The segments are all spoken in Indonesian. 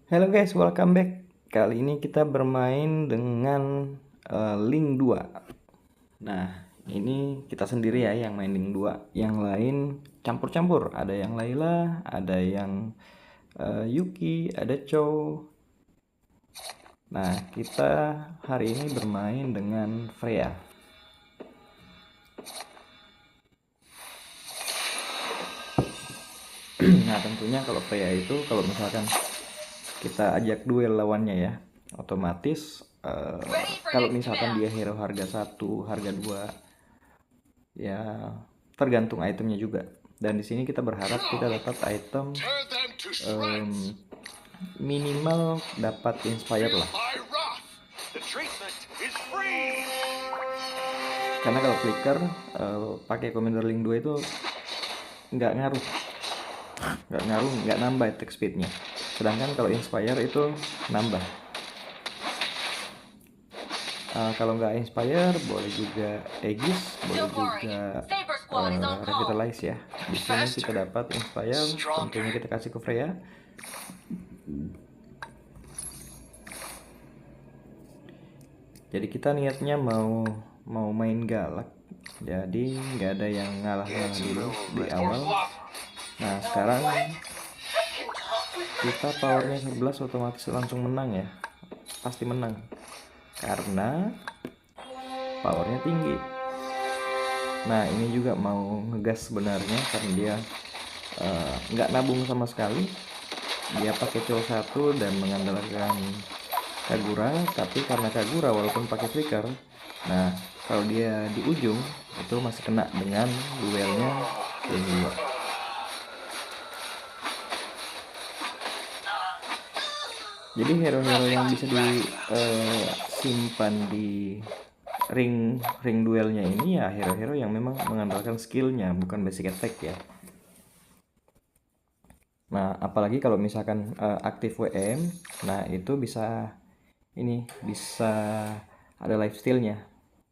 Halo guys, welcome back. Kali ini kita bermain dengan Link 2. Nah, ini kita sendiri ya yang main Link 2. Yang lain campur-campur. Ada yang Layla, ada yang Yuki, ada Chow. Nah, kita hari ini bermain dengan Freya. Nah, tentunya kalau Freya itu kalau misalkan kita ajak duel lawannya ya, otomatis kalau misalkan dia hero harga 1, harga 2, ya tergantung itemnya juga. Dan di sini kita berharap kita dapat item um, minimal dapat inspire lah, karena kalau flicker pakai commander link 2 itu nggak ngaruh nggak nambah attack speednya, sedangkan kalau inspire itu nambah. Kalau nggak inspire boleh juga Aegis, boleh juga revitalize ya. Di sini kita dapat inspire, tentunya kita kasih ke Freya. Jadi kita niatnya mau main galak, jadi nggak ada yang ngalah dulu di awal. Nah sekarang kita powernya 11 otomatis langsung menang ya, pasti menang karena powernya tinggi. Nah ini juga mau ngegas sebenarnya karena dia nggak nabung sama sekali. Dia pakai Chow 1 dan mengandalkan Kagura, tapi karena Kagura walaupun pakai flicker, nah kalau dia di ujung itu masih kena dengan duelnya Link 2. Jadi hero-hero yang bisa disimpan di ring duelnya ini ya hero-hero yang memang mengandalkan skillnya, bukan basic attack ya. Nah apalagi kalau misalkan aktif WM, nah itu bisa ada lifesteal-nya.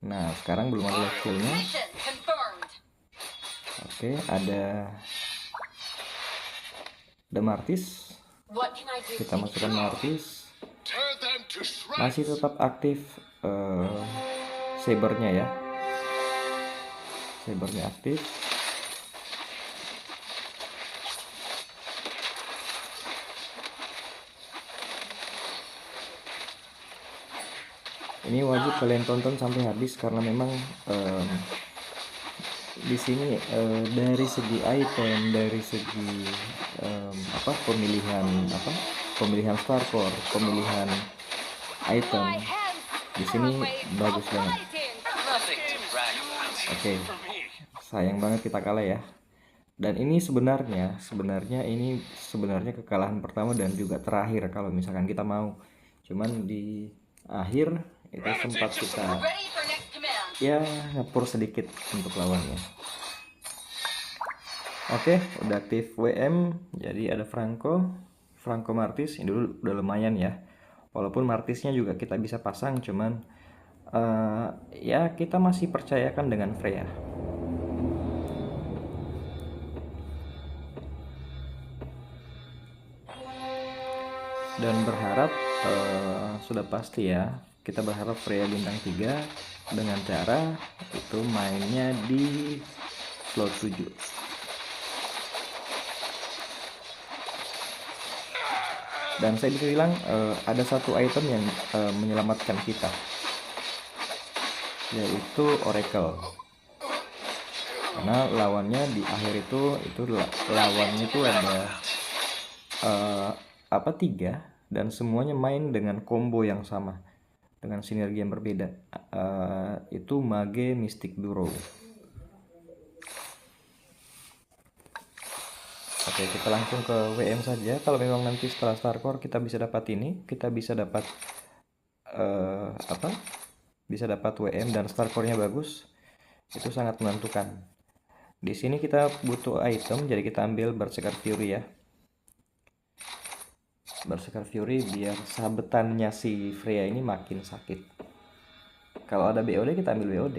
Nah sekarang belum ada lifesteal-nya. Oke, ada Martis. Kita masukkan Martis. Masih tetap aktif Sabernya ya. Sabernya aktif. Ini wajib kalian tonton sampai habis karena memang di sini dari segi item, dari segi pemilihan star core, pemilihan item di sini bagus banget. Oke, sayang banget kita kalah ya. Dan ini sebenarnya ini kekalahan pertama dan juga terakhir kalau misalkan kita mau. Cuman di akhir itu sempat kita ya ngepur sedikit untuk lawannya. Oke, udah aktif WM, jadi ada Franco Martis. Ini dulu udah lumayan ya. Walaupun Martisnya juga kita bisa pasang, cuman ya kita masih percayakan dengan Freya. Dan berharap sudah pasti ya, kita berharap Freya bintang 3 dengan cara itu mainnya di slot 7. Dan saya bisa bilang ada satu item yang menyelamatkan kita, yaitu Oracle. Karena lawannya di akhir itu lawannya itu ada 3 dan semuanya main dengan combo yang sama, dengan sinergi yang berbeda. Itu Mage Mystic Duro. Oke, kita langsung ke WM saja. Kalau memang nanti setelah Starcore kita bisa dapat ini, kita bisa dapat bisa dapat WM dan Starcore-nya bagus, itu sangat menentukan. Di sini kita butuh item, jadi kita ambil Berserker Fury ya. Berserker Fury biar sabetannya si Freya ini makin sakit. Kalau ada BOD kita ambil BOD.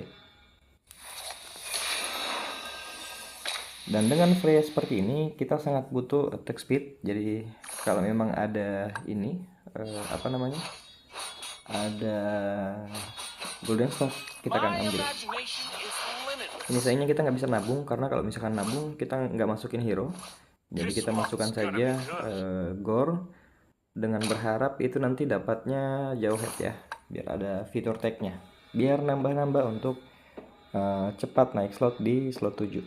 Dan dengan Freya seperti ini kita sangat butuh attack speed. Jadi kalau memang ada ini apa namanya, ada golden slot, kita akan ambil. Ini sayangnya kita nggak bisa nabung, karena kalau misalkan nabung kita nggak masukin hero. Jadi kita masukkan saja gore dengan berharap itu nanti dapatnya jauh head ya, biar ada fitur tag-nya, biar nambah-nambah untuk cepat naik slot di slot 7.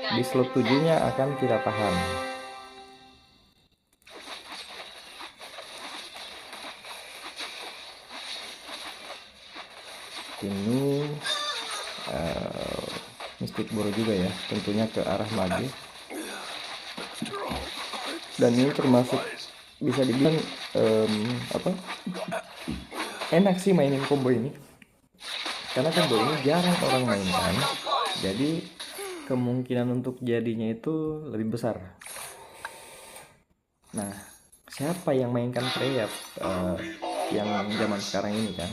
Di slot 7-nya akan kita tahan. Ini Mystic Boro juga ya, tentunya ke arah mage. Dan ini termasuk bisa dibilang apa, enak sih mainin combo ini, karena combo ini jarang orang mainkan, jadi kemungkinan untuk jadinya itu lebih besar. Nah, siapa yang mainkan Freya yang zaman sekarang ini kan?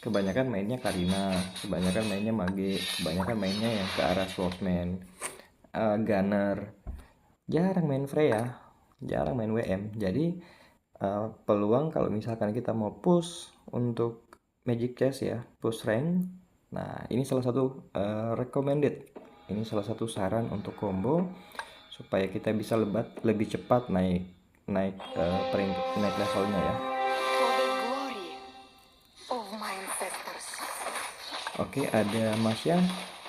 Kebanyakan mainnya Karina, kebanyakan mainnya mage, kebanyakan mainnya yang ke arah swordsman, gunner. Jarang main Freya, jarang main WM. Jadi peluang kalau misalkan kita mau push untuk Magic Chess ya, push rank. Nah, ini salah satu recommended. Ini salah satu saran untuk combo supaya kita bisa lebih cepat naik levelnya ya. Oke, ada Masya.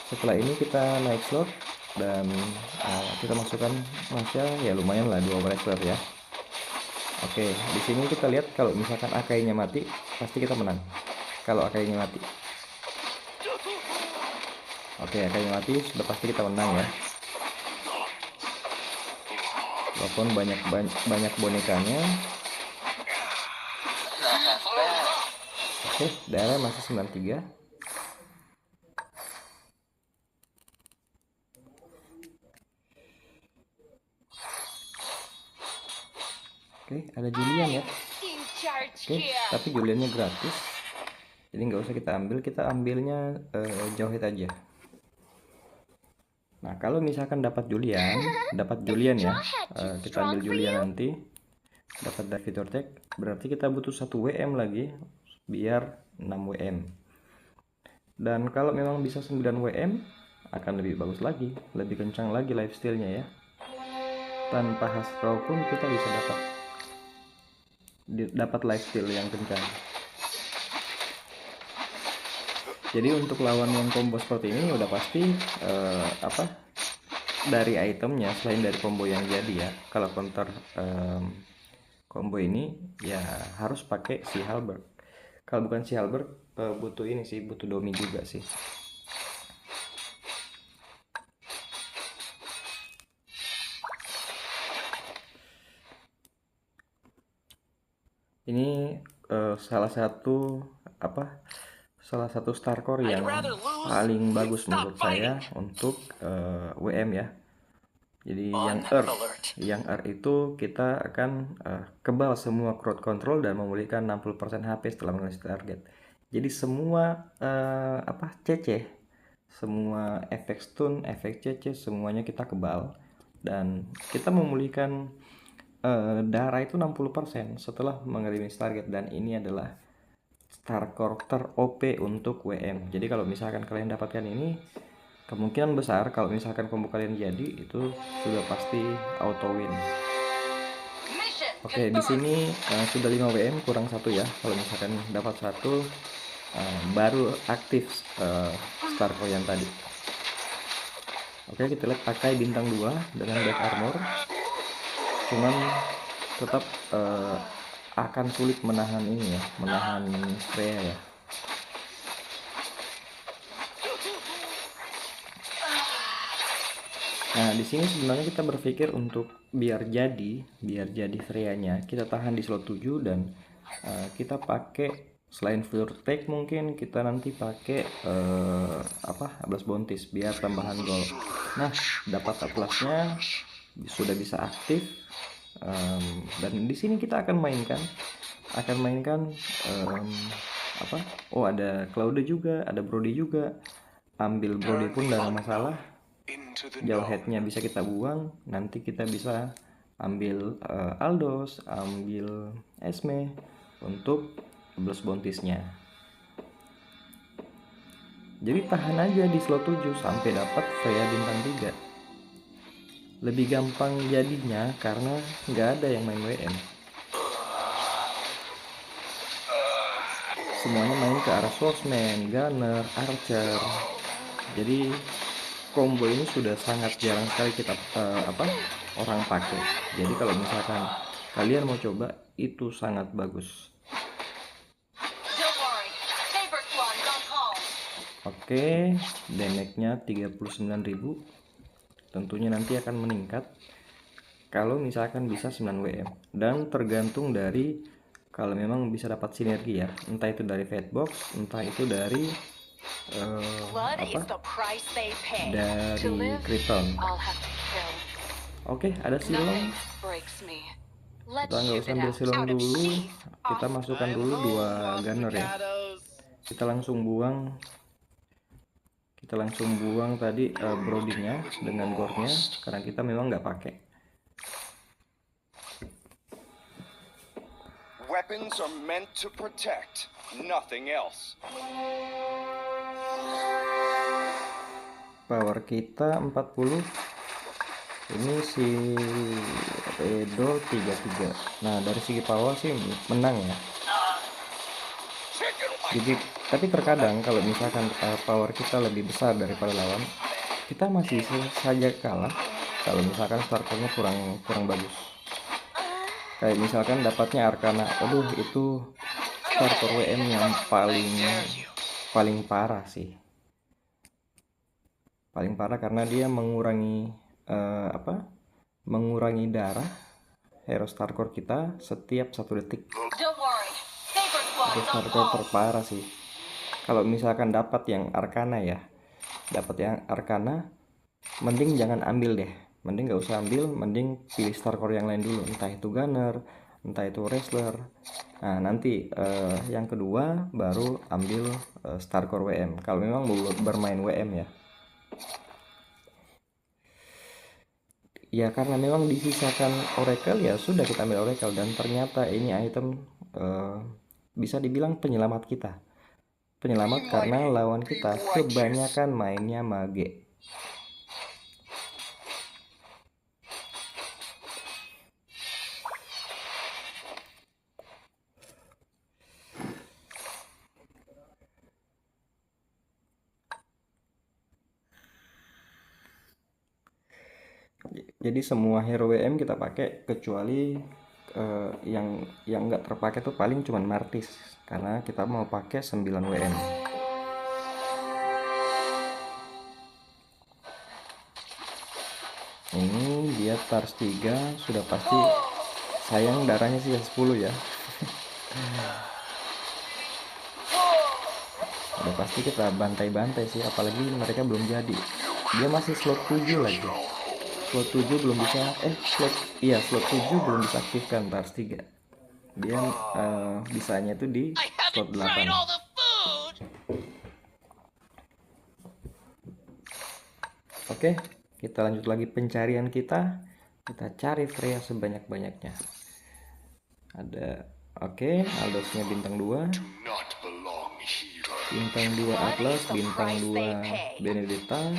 Setelah ini kita naik slot dan kita masukkan Masya, ya lumayan lah 2 wrestler ya. Oke, di sini kita lihat kalau misalkan Akai-nya mati, pasti kita menang. Kalau Akai-nya mati. Oke, Akai-nya mati, sudah pasti kita menang ya. Walaupun banyak bonekanya. Oke, daerah masih 93. Oke, ada Julian ya. Oke, tapi Juliannya gratis, jadi nggak usah kita ambil. Kita ambilnya jauh hit aja. Nah, kalau misalkan dapat Julian ya, kita ambil Julian nanti dapat Davitor Tech, berarti kita butuh 1 WM lagi biar 6 WM. Dan kalau memang bisa 9 WM akan lebih bagus lagi, lebih kencang lagi lifestyle-nya ya. Tanpa Hasbro pun kita bisa dapat lifestyle yang kencang. Jadi untuk lawan yang combo seperti ini udah pasti apa, dari itemnya selain dari combo yang jadi ya. Kalau counter combo ini ya harus pakai si Halberd. Kalau bukan si Halberd butuh ini sih, butuh Domi juga sih. Ini salah satu star core yang paling bagus menurut saya untuk WM ya. Jadi yang Earth itu kita akan kebal semua crowd control dan memulihkan 60% HP setelah mengalami target. Jadi semua CC, semua efek stun, efek CC, semuanya kita kebal, dan kita memulihkan darah itu 60% setelah mengalami target. Dan ini adalah star core OP untuk WM. Jadi kalau misalkan kalian dapatkan ini, kemungkinan besar kalau misalkan combo kalian jadi itu sudah pasti auto win. Oke, di sini sudah 5 WM, kurang 1 ya. Kalau misalkan dapat 1 baru aktif star core yang tadi. Oke, kita lihat pakai bintang 2 dengan back armor. Cuman tetap akan sulit menahan ini ya, menahan Freya ya. Nah, di sini sebenarnya kita berpikir untuk biar jadi Freya-nya kita tahan di slot 7 dan kita pakai selain fitur tag mungkin kita nanti pakai Ablas Bontis biar tambahan gol. Nah, dapat atlasnya sudah bisa aktif, dan di sini kita akan mainkan oh ada Claude juga, ada Brody juga. Ambil Brody pun tidak masalah, Jauh headnya bisa kita buang, nanti kita bisa ambil Aldos, ambil Esme untuk Blast Bounties-nya. Jadi tahan aja di slot 7 sampai dapat Freya bintang 3. Lebih gampang jadinya karena nggak ada yang main WM. Semuanya main ke arah Swordsman, Gunner, Archer. Jadi combo ini sudah sangat jarang sekali kita orang pakai. Jadi kalau misalkan kalian mau coba, itu sangat bagus. Oke, damage-nya 39.000. Tentunya nanti akan meningkat kalau misalkan bisa 9 WM, dan tergantung dari kalau memang bisa dapat sinergi ya, entah itu dari Fatbox, entah itu dari dari Krypton. Oke, ada silong. Kita nggak usah ambil silong dulu, kita masukkan dulu 2 gunner ya. Kita langsung buang tadi brodinya dengan gore-nya karena kita memang nggak pakai. Weapons are meant to protect, nothing else. Power kita 40. Ini si Edo 33. Nah, dari segi power sih menang ya. Jadi, tapi terkadang kalau misalkan power kita lebih besar daripada lawan, kita masih saja kalah kalau misalkan starternya kurang bagus. Kayak misalkan dapatnya Arcana, aduh itu starter WM yang paling parah sih. Paling parah karena dia mengurangi mengurangi darah hero starcore kita setiap 1 detik. Itu starcore terparah sih. Kalau misalkan dapat yang Arcana ya, mending jangan ambil deh. Mending nggak usah ambil, mending pilih starcore yang lain dulu, entah itu Gunner, entah itu Wrestler. Nah, nanti yang kedua baru ambil starcore WM kalau memang mau bermain WM ya. Ya karena memang disisakan Oracle, ya sudah kita ambil Oracle, dan ternyata ini item bisa dibilang penyelamat kita. Penyelamat karena lawan kita kebanyakan mainnya mage. Jadi semua hero WM kita pakai kecuali yang nggak terpakai tuh paling cuman Martis karena kita mau pakai 9 WM. Ini dia Tars 3 sudah pasti, sayang darahnya sih 10 ya. Udah pasti kita bantai-bantai sih, apalagi mereka belum jadi. Dia masih slot 7 lagi. Slot 7 belum bisa, slot 7 belum bisa aktifkan Tars 3. Dia bisanya tuh di slot 8. Oke, kita lanjut lagi pencarian kita. Kita cari Freya sebanyak-banyaknya. Oke, Aldosnya bintang 2. Bintang 2 Atlas, bintang 2 Benedetta.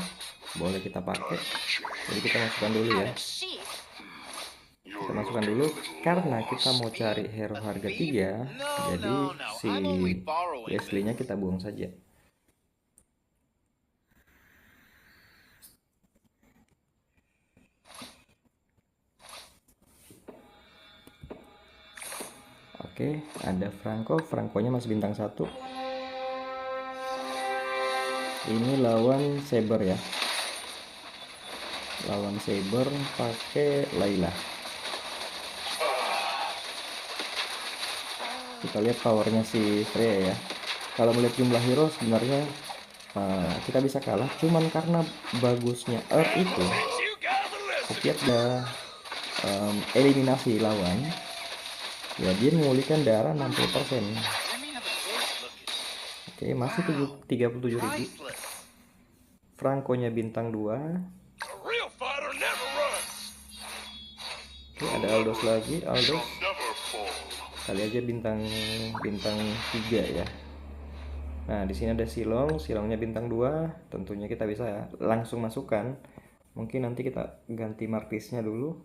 Boleh kita pakai. Jadi kita masukkan dulu ya. Kita masukkan dulu karena kita mau cari hero harga 3. Jadi si Wesley-nya kita buang saja. Oke, ada Franco-nya masih bintang 1. Ini lawan Saber ya. Lawan Saber pakai Layla. Kita lihat powernya si Freya ya. Kalau melihat jumlah hero sebenarnya kita bisa kalah, cuman karena bagusnya Earth itu setiap dia eliminasi lawan ya dia memulihkan darah 60%. Oke, masih 37.000. Franco-nya bintang 2. A real fighter never runs. Oke, ada Aldos lagi. Aldos Never fall. kali aja bintang 3 ya. Nah, di sini ada Silongnya bintang 2. Tentunya kita bisa langsung masukkan. Mungkin nanti kita ganti Marquez-nya dulu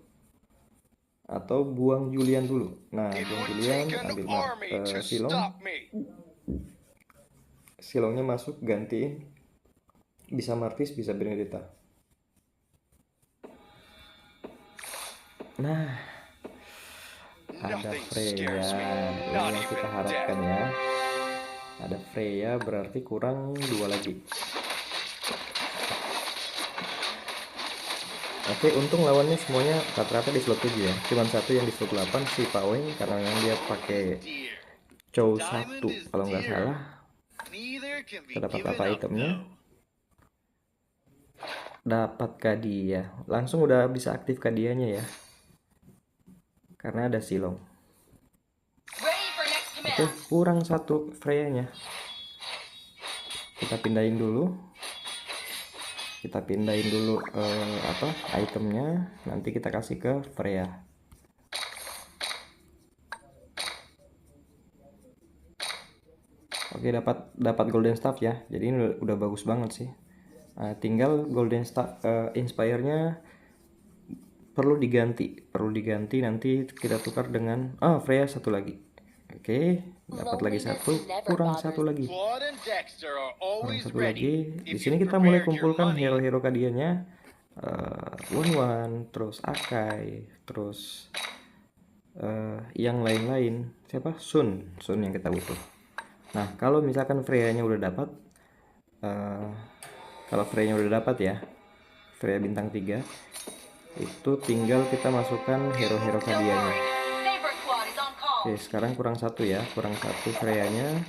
atau buang Julian dulu. Nah, It buang would Julian, take an ambil army to Silong. stop me. Silongnya masuk, gantiin. Bisa Marquez, bisa Benedetta. Nah, ada Nothing Freya. scares me. Ini Not yang kita even harapkan death. ya. Ada Freya, berarti kurang 2 lagi. Oke, untung lawannya semuanya rata-rata di slot 7 ya. Cuman satu yang di slot 8, si Paweng, karena yang dia pakai Chow 1 kalau nggak salah. Kita dapat apa itemnya? Dapat Kadia. Langsung udah bisa aktif Kadianya ya. Karena ada Silong. Oke, kurang 1 Freya-nya. Kita pindahin dulu. Itemnya. Nanti kita kasih ke Freya. Oke, dapat Golden Staff ya. Jadi ini udah bagus banget sih. Tinggal Golden Staff Inspire-nya perlu diganti. Nanti kita tukar dengan Freya 1 lagi. Oke, dapat lagi 1, kurang 1 lagi. Claude and Dexter are Kurang always 1 ready. lagi. Di If sini you kita mulai prepared your kumpulkan money. hero-hero Kadianya. Wan, terus Akai, terus yang lain-lain. Siapa? Sun yang kita butuh. Nah, kalau misalkan Freya-nya udah dapat, ya, Freya bintang 3, itu tinggal kita masukkan hero-hero Kadianya. Oke, sekarang kurang 1 ya, kurang 1 Freya-nya.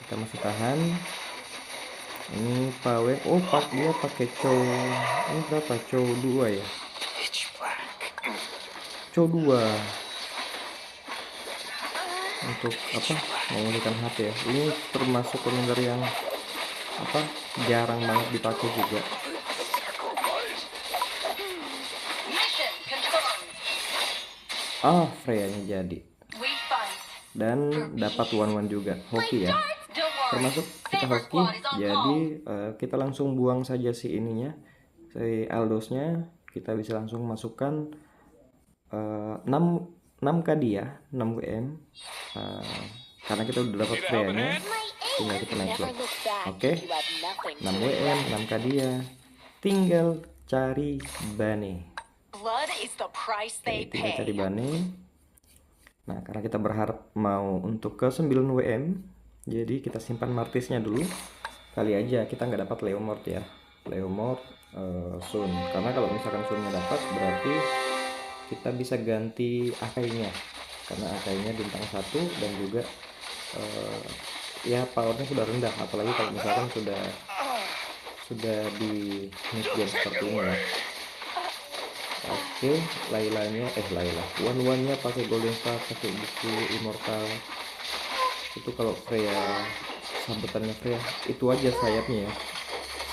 Kita masih tahan. Ini Pawe, dia pakai Chow. Ini berapa? Chow 2 ya. Chow 2 untuk memulihkan HP ya. Ini termasuk komentar yang jarang banget dipakai juga. Freya-nya jadi. Dan dapat one juga, hoki ya. Termasuk kita hoki, jadi kita langsung buang saja si ininya, si Aldosnya. Kita bisa langsung masukkan 6 Kadia, 6 WM. Karena kita udah dapat Freya-nya, tinggal kita naik slot. Oke, 6 WM, 6 Kadia, tinggal cari Bane. Tinggal cari Bane. Nah, karena kita berharap mau untuk ke 9 WM, jadi kita simpan Marquez-nya dulu. Kali aja kita nggak dapat Leomord ya. Leomord, Sun. Karena kalau misalkan Sunnya dapat, berarti kita bisa ganti Akai-nya. Karena Akai-nya bintang 1 dan juga ya powernya sudah rendah. Apalagi kalau misalkan sudah di mid game seperti ini ya. Oke, Laila Wan-Wan-nya pakai Golden Star, pakai buku Immortal. Itu kalau Freya, sambutannya Freya itu aja sayapnya ya.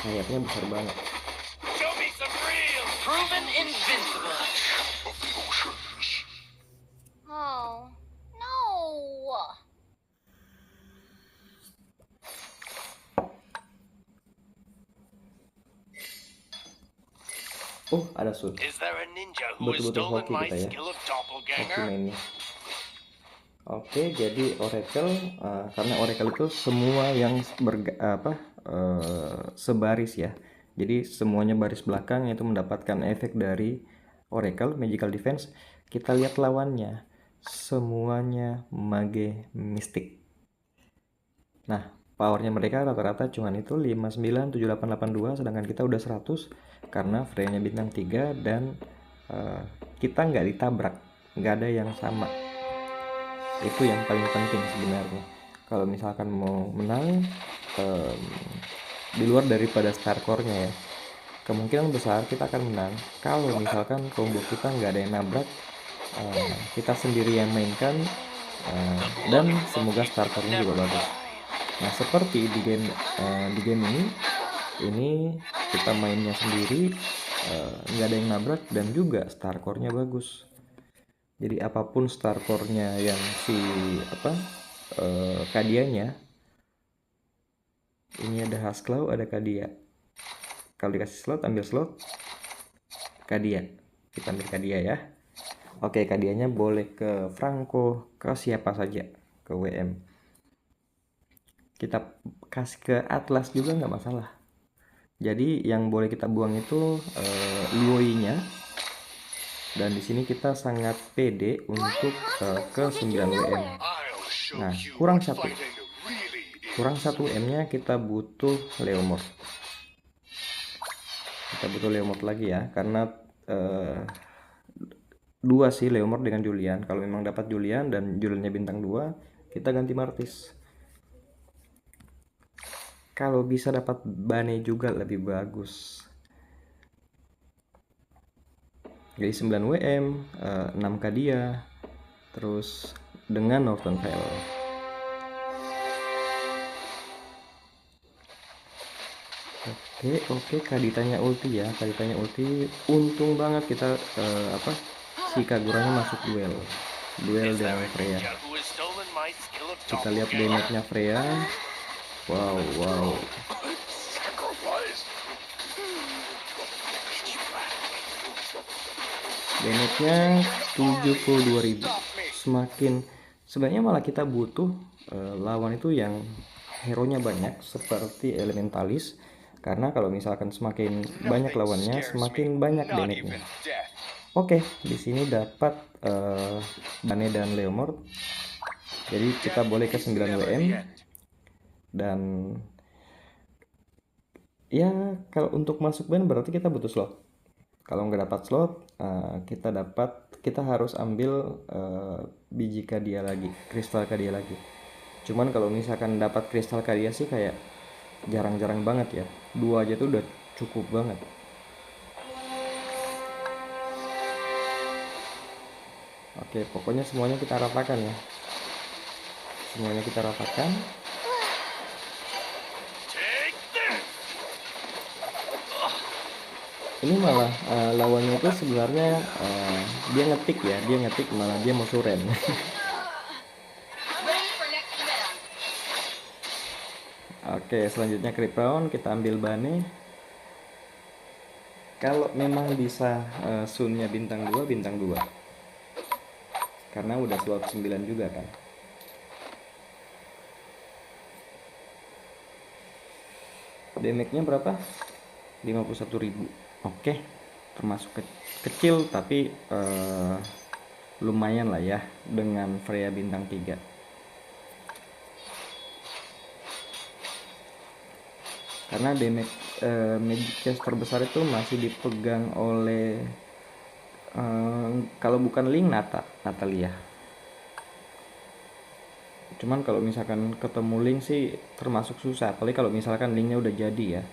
Sayapnya besar banget. Show me some real proven invincible. Oh, no. Ada Sun. Is there a ninja who has Betul-betul stolen hoki my kita ya. skill of Hoki doppelganger? mainnya. Oke, jadi Oracle, karena Oracle itu semua yang sebaris ya. Jadi semuanya baris belakang itu mendapatkan efek dari Oracle Magical Defense. Kita lihat lawannya, semuanya mage mistik. Nah, powernya mereka rata-rata cuman itu 59, 78, 82, sedangkan kita udah 100 karena Freya-nya bintang 3 dan kita nggak ditabrak, nggak ada yang sama. Itu yang paling penting sebenarnya. Kalau misalkan mau menang di luar daripada star core-nya ya, kemungkinan besar kita akan menang kalau misalkan combo kita nggak ada yang nabrak, kita sendiri yang mainkan, dan semoga star core-nya juga bagus. Nah, seperti di game ini ini kita mainnya sendiri, nggak ada yang nabrak, dan juga star core-nya bagus. Jadi apapun star core-nya yang si Kadianya, ini ada Hasklaw, ada Kadia. Kalau dikasih slot, ambil slot Kadia. Kita ambil Kadia ya. Oke, Kadianya boleh ke Franco, ke siapa saja, ke WM. Kita kasih ke Atlas juga nggak masalah. Jadi yang boleh kita buang itu Luoi-nya. Dan di sini kita sangat pede untuk ke 9 WM. Nah, kurang satu M-nya kita butuh Leomord. Kita butuh Leomord lagi ya, karena dua sih Leomord dengan Julian. Kalau memang dapat Julian dan Juliannya bintang 2, kita ganti Martis. Kalau bisa dapat Bane juga lebih bagus. Jadi 9 WM, 6 Kadia, terus dengan Northern Vale. Oke, Kaditanya ulti ya. Kaditanya ulti, untung banget kita si Kaguranya masuk duel dengan Freya. Kita lihat damage-nya Freya. Wow. Damage-nya 72.000. Semakin sebenarnya malah kita butuh lawan itu yang hero-nya banyak seperti Elementalis, karena kalau misalkan semakin banyak lawannya, semakin banyak damage-nya. Oke, di sini dapat Bane dan Leomord. Jadi kita boleh ke 9 WM. Dan ya kalau untuk masuk band berarti kita butuh slot. Kalau nggak dapat slot, kita harus ambil biji Kadia lagi, kristal Kadia lagi. Cuman kalau misalkan dapat kristal Kadia sih kayak jarang-jarang banget ya. 2 aja tuh udah cukup banget. Oke, pokoknya semuanya kita ratakan ya. Semuanya kita ratakan. Ini malah lawannya itu sebenarnya dia ngetik malah dia mau suren. Oke, selanjutnya creep round, kita ambil Bane. Kalau memang bisa Sun-nya bintang 2, karena udah slot 9 juga kan. Damage-nya berapa? 51.000. Oke, termasuk kecil tapi lumayan lah ya dengan Freya bintang 3. Karena damage Magic Chest terbesar itu masih dipegang oleh kalau bukan Link, Natalia. Cuman kalau misalkan ketemu Link sih termasuk susah, apalagi kalau misalkan Linknya udah jadi ya.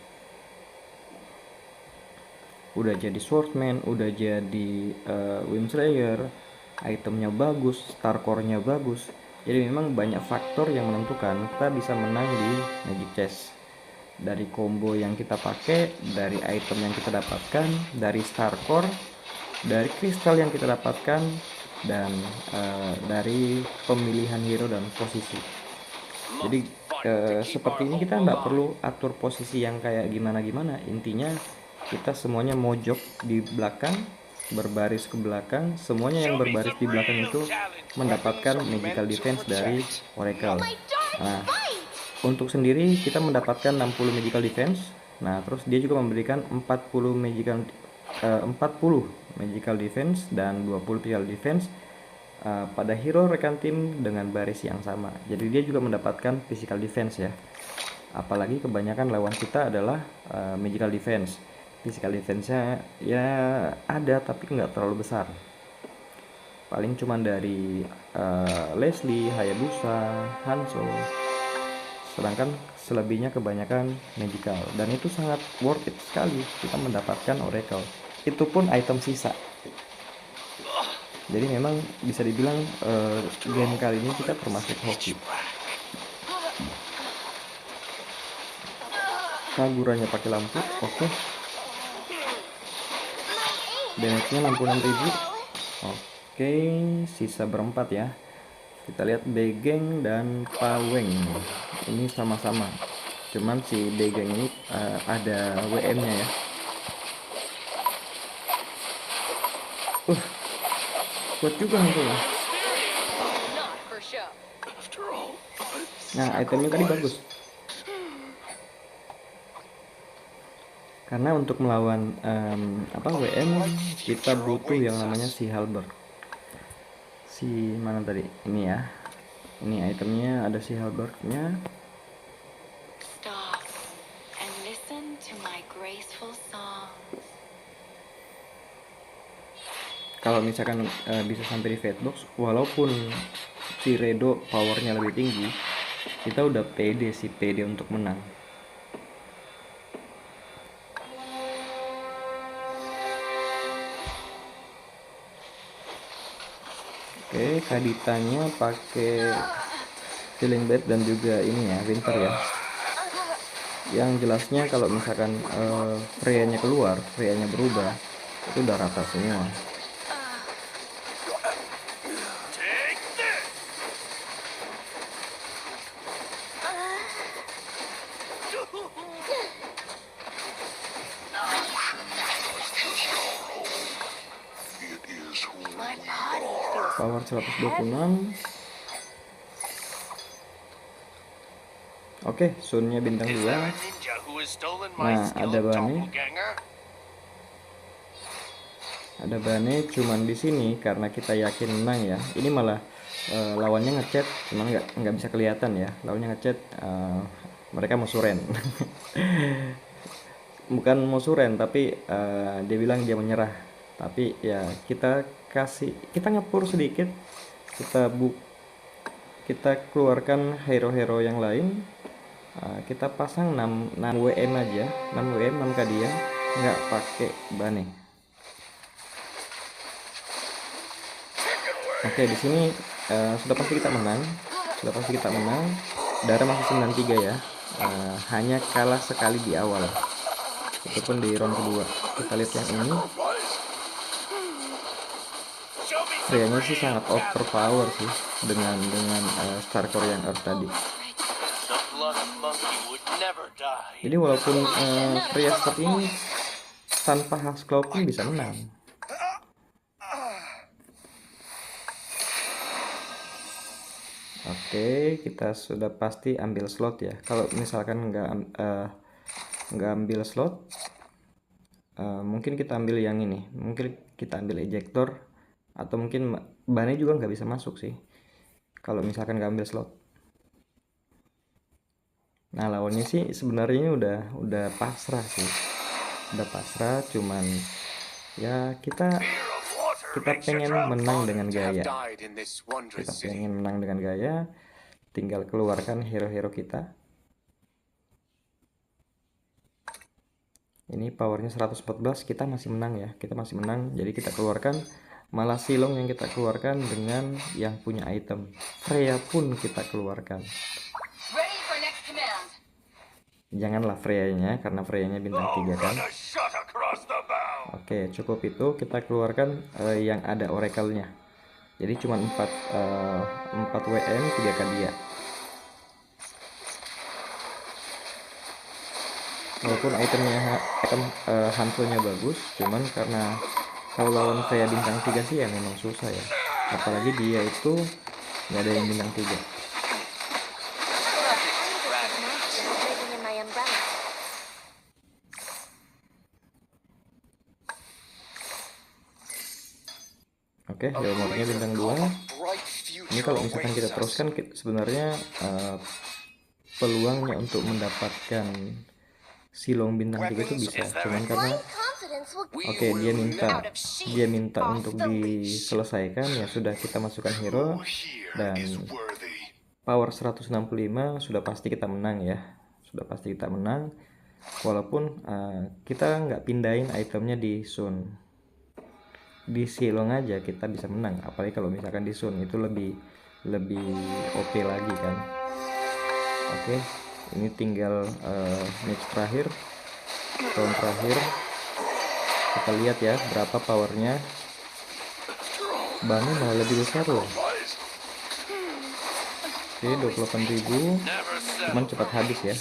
Udah jadi Swordsman, udah jadi Windslayer, itemnya bagus, star core-nya bagus. Jadi memang banyak faktor yang menentukan kita bisa menang di Magic Chess. Dari combo yang kita pakai, dari item yang kita dapatkan, dari star core, dari kristal yang kita dapatkan, dan dari pemilihan hero dan posisi. Jadi seperti ini kita nggak perlu atur posisi yang kayak gimana-gimana. Intinya kita semuanya mojok di belakang, berbaris ke belakang. Semuanya yang berbaris di belakang itu mendapatkan magical defense dari Oracle. Nah, untuk sendiri kita mendapatkan 60 magical defense. Nah, terus dia juga memberikan 40 magical defense dan 20 physical defense pada hero rekan tim dengan baris yang sama. Jadi dia juga mendapatkan physical defense ya. Apalagi kebanyakan lawan kita adalah magical defense. Physical defense-nya ya ada tapi nggak terlalu besar. Paling cuman dari Leslie, Hayabusa, Hanzo. Sedangkan selebihnya kebanyakan magical, dan itu sangat worth it sekali kita mendapatkan Oracle. Itu pun item sisa. Jadi memang bisa dibilang game kali ini kita termasuk hoki. Kagurannya pakai lampu. Oke. Damage-nya 66.000. Oke, sisa berempat ya. Kita lihat Begeng dan Paweng. Ini sama-sama. Cuman si Begeng ini ada WM-nya ya. Kuat juga hantunya. Nah, itemnya tadi bagus. Karena untuk melawan WM kita butuh yang namanya si Halberd. Si mana tadi? Ini ya. Ini itemnya ada si Halberd-nya. Stop and listen to my graceful song. Kalau misalkan bisa sampai di Fatbox, walaupun si Redo powernya lebih tinggi, kita udah pede untuk menang. Oke, Kaditanya pakai Feeling Bad dan juga ini ya, Winter ya. Yang jelasnya kalau misalkan Freya-nya keluar, Freya-nya berubah, itu udah rata semua. Power 126. Oke, Sun-nya bintang 2. Nah, ada Bane cuman di sini karena kita yakin menang ya. Ini malah lawannya ngechat, cuman nggak bisa kelihatan ya. Lawannya ngechat, mereka mau suren. Bukan mau suren, tapi dia bilang dia menyerah. Tapi ya kita ngepur sedikit, kita keluarkan hero-hero yang lain. Kita pasang 6 WM aja, 6 WM 6 Kadia, nggak pakai Bane. Oke, di sini sudah pasti kita menang. Darah masih 93 ya. Hanya kalah sekali di awal. Itu pun di round kedua. Kita lihat yang ini. Freya-nya sih sangat overpower sih dengan Star Core yang Earth tadi. Jadi walaupun Freya seperti ini tanpa Husklaw pun bisa menang. Oke, kita sudah pasti ambil slot ya. Kalau misalkan nggak ambil slot, mungkin kita ambil yang ini. Mungkin kita ambil ejector, atau mungkin Bane juga nggak bisa masuk sih kalau misalkan nggak ambil slot. Nah, lawannya sih sebenarnya udah pasrah sih. Udah pasrah, cuman ya kita pengen menang dengan gaya. Tinggal keluarkan hero-hero kita. Ini powernya 114, kita masih menang ya. Jadi kita keluarkan, malah Silong yang kita keluarkan dengan yang punya item. Freya pun kita keluarkan. Janganlah Freya-nya, karena Freya-nya bintang 3 kan. Oke, cukup itu. Kita keluarkan yang ada oracle-nya. Jadi cuma 4 WM 3 Kadia. Walaupun item hantunya bagus, cuman karena kalau lawan Freya bintang 3 sih ya memang susah ya. Apalagi dia itu nggak ada yang bintang 3. Oke, Helmornya bintang 2. Ini kalau misalkan kita teruskan, sebenarnya peluangnya untuk mendapatkan Silong bintang 3 itu bisa, cuman karena dia minta untuk diselesaikan, ya sudah kita masukkan hero dan power 165 sudah pasti kita menang ya. Walaupun kita nggak pindahin itemnya di Sun, di Silong aja kita bisa menang, apalagi kalau misalkan di Sun itu lebih OP lagi kan. Oke, Ini tinggal match terakhir, round terakhir. Kita lihat ya berapa powernya. Bannya malah lebih besar loh. Oke, 28.000, cuman cepat habis ya.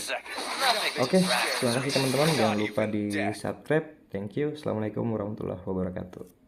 Oke, terima kasih teman-teman, jangan lupa di subscribe. Thank you. Assalamualaikum warahmatullahi wabarakatuh.